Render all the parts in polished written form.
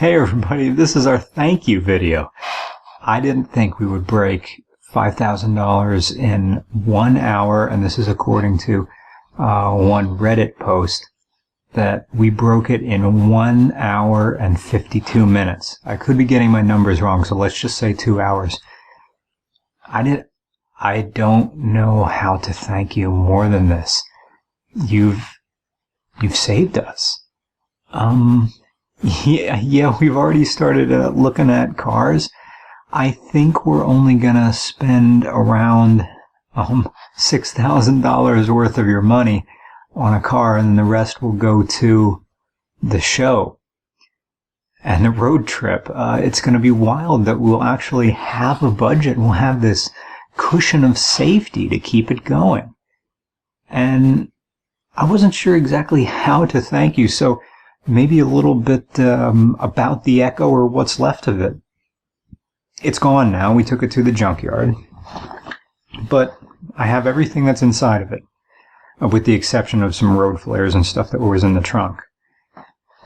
Hey everybody, this is our thank you video. I didn't think we would break $5,000 in 1 hour, and this is according to one Reddit post, that we broke it in 1 hour and 52 minutes. I could be getting my numbers wrong, so let's just say 2 hours. I don't know how to thank you more than this. You've saved us. Yeah, we've already started looking at cars. I think we're only gonna spend around $6,000 worth of your money on a car, and then the rest will go to the show and the road trip. It's gonna be wild that we'll actually have a budget. We'll have this cushion of safety to keep it going. And I wasn't sure exactly how to thank you, so maybe a little bit about the Echo, or what's left of it. It's gone now. We took it to the junkyard. But I have everything that's inside of it, with the exception of some road flares and stuff that was in the trunk.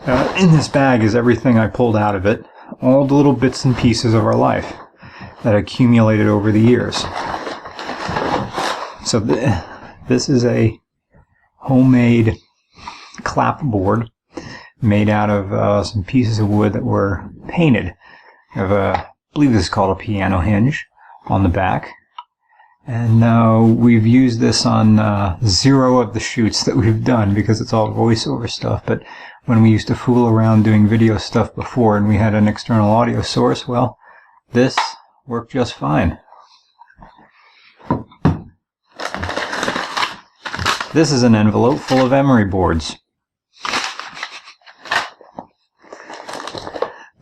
In this bag is everything I pulled out of it, all the little bits and pieces of our life that accumulated over the years. So this is a homemade clapboard made out of some pieces of wood that were painted. I believe this is called a piano hinge on the back. And we've used this on 0 of the shoots that we've done because it's all voiceover stuff. But when we used to fool around doing video stuff before and we had an external audio source, well, this worked just fine. This is an envelope full of emery boards.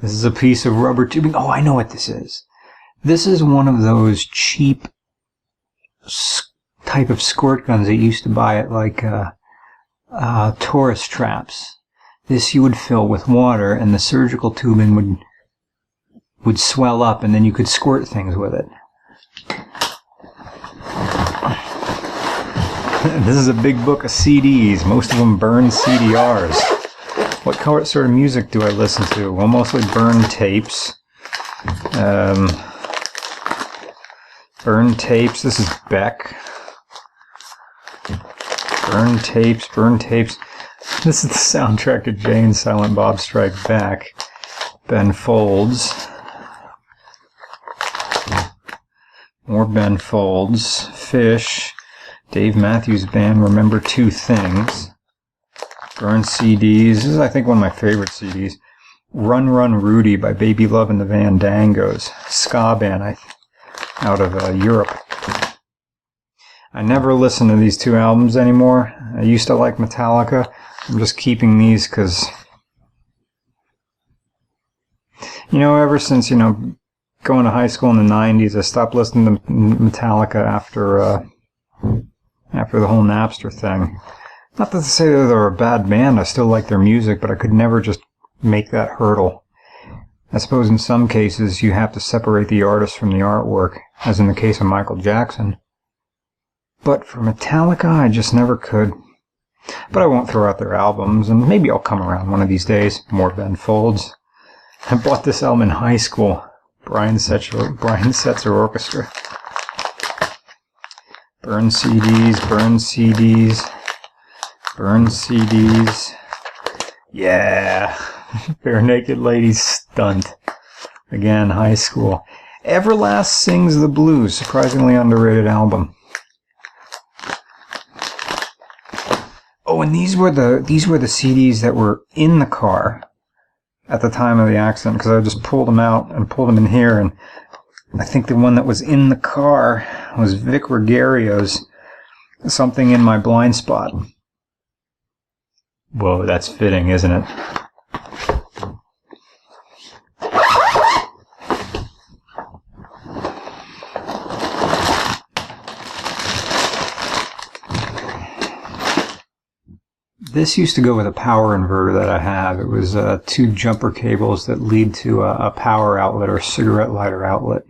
This is a piece of rubber tubing. Oh, I know what this is. This is one of those cheap type of squirt guns that you used to buy at like tourist traps. This you would fill with water, and the surgical tubing would swell up, and then you could squirt things with it. This is a big book of CDs. Most of them burned CDRs. What sort of music do I listen to? Well, mostly burned tapes. Burned tapes. This is Beck. Burned tapes, burned tapes. This is the soundtrack to Jay and Silent Bob Strike Back. Ben Folds. More Ben Folds. Fish. Dave Matthews Band, Remember Two Things. Burn CDs. This is, I think, one of my favorite CDs. Run Run Rudy by Baby Love and the Van Dangos. Ska band out of Europe. I never listen to these two albums anymore. I used to like Metallica. I'm just keeping these because, ever since, going to high school in the 90s, I stopped listening to Metallica after the whole Napster thing. Not to say that they're a bad band, I still like their music, but I could never just make that hurdle. I suppose in some cases you have to separate the artist from the artwork, as in the case of Michael Jackson. But for Metallica, I just never could. But I won't throw out their albums, and maybe I'll come around one of these days. More Ben Folds. I bought this album in high school. Brian Setzer Orchestra. Burn CDs, burn CDs. Burn CDs. Yeah. Bare Naked Ladies Stunt. Again, high school. Everlast Sings the Blues. Surprisingly underrated album. Oh, and these were the CDs that were in the car at the time of the accident, because I just pulled them out and pulled them in here, and I think the one that was in the car was Vic Regario's Something in My Blind Spot. Whoa, that's fitting, isn't it? This used to go with a power inverter that I have. It was 2 jumper cables that lead to a power outlet or cigarette lighter outlet.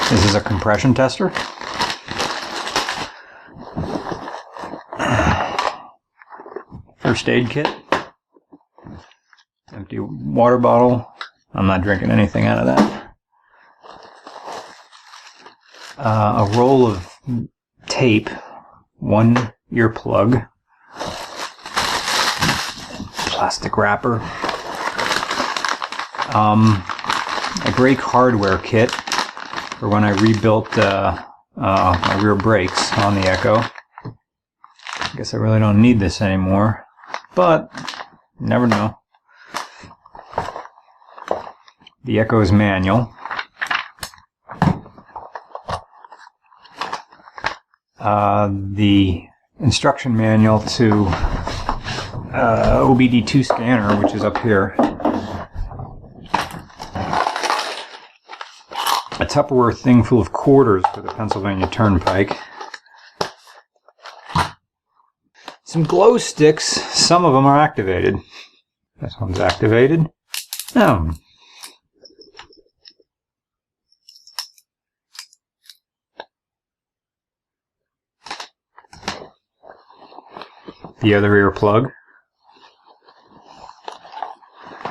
This is a compression tester. First aid kit. Empty water bottle. I'm not drinking anything out of that. A roll of tape, one earplug, plastic wrapper, a brake hardware kit for when I rebuilt my rear brakes on the Echo. I guess I really don't need this anymore, but you never know. The Echo's manual. The instruction manual to OBD2 scanner, which is up here. A Tupperware thing full of quarters for the Pennsylvania Turnpike. Some glow sticks. Some of them are activated. This one's activated. Oh. The other earplug.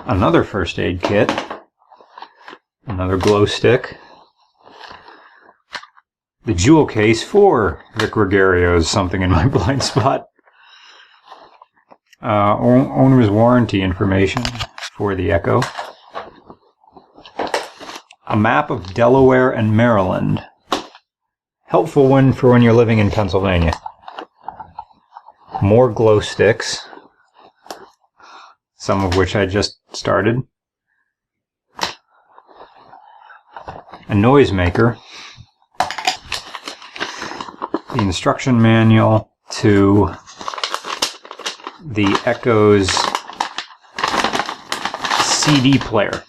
Another first aid kit. Another glow stick. The jewel case for Vic Gregario's Something in My Blind Spot. Owner's warranty information for the Echo. A map of Delaware and Maryland. Helpful one for when you're living in Pennsylvania. More glow sticks, some of which I just started. A noisemaker. The instruction manual to the Echo's CD player.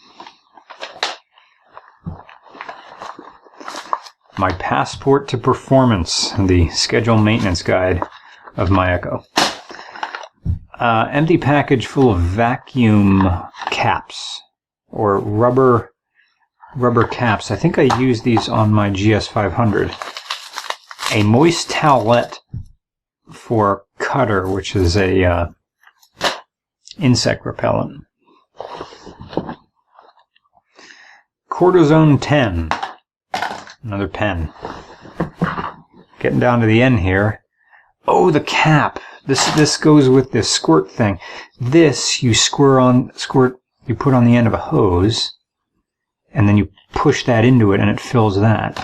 My passport to performance, the schedule maintenance guide of my Echo. Empty package full of vacuum caps, or rubber caps. I think I used these on my GS500. A moist towelette for cutter, which is a insect repellent. Cortisone 10, another pen. Getting down to the end here. Oh, the cap. This goes with this squirt thing. This you you put on the end of a hose, and then you push that into it, and it fills that.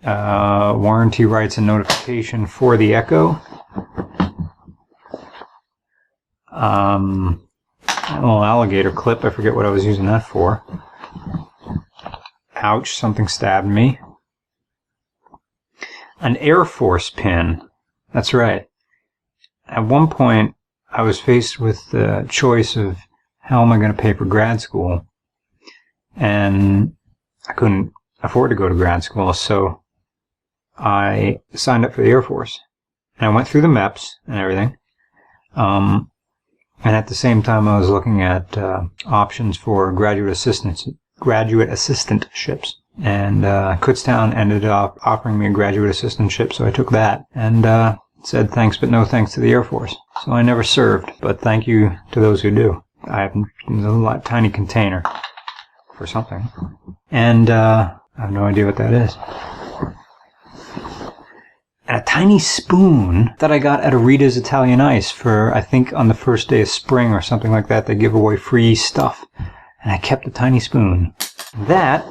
Warranty rights and notification for the Echo. A little alligator clip. I forget what I was using that for. Ouch, something stabbed me. An Air Force pin. That's right. At one point, I was faced with the choice of how am I going to pay for grad school? And I couldn't afford to go to grad school, so I signed up for the Air Force. And I went through the MEPS and everything. And at the same time, I was looking at options for graduate assistantships. And Kutztown ended up offering me a graduate assistantship, so I took that and said thanks but no thanks to the Air Force. So I never served, but thank you to those who do. I have a tiny container for something. And I have no idea what that is. And a tiny spoon that I got at Rita's Italian Ice for, I think, on the first day of spring or something like that. They give away free stuff. And I kept a tiny spoon. That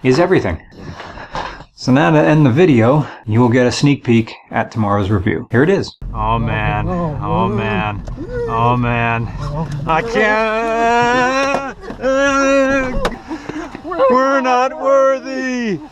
is everything. So now to end the video, you will get a sneak peek at tomorrow's review. Here it is. Oh man, oh man, oh man. I can't! We're not worthy!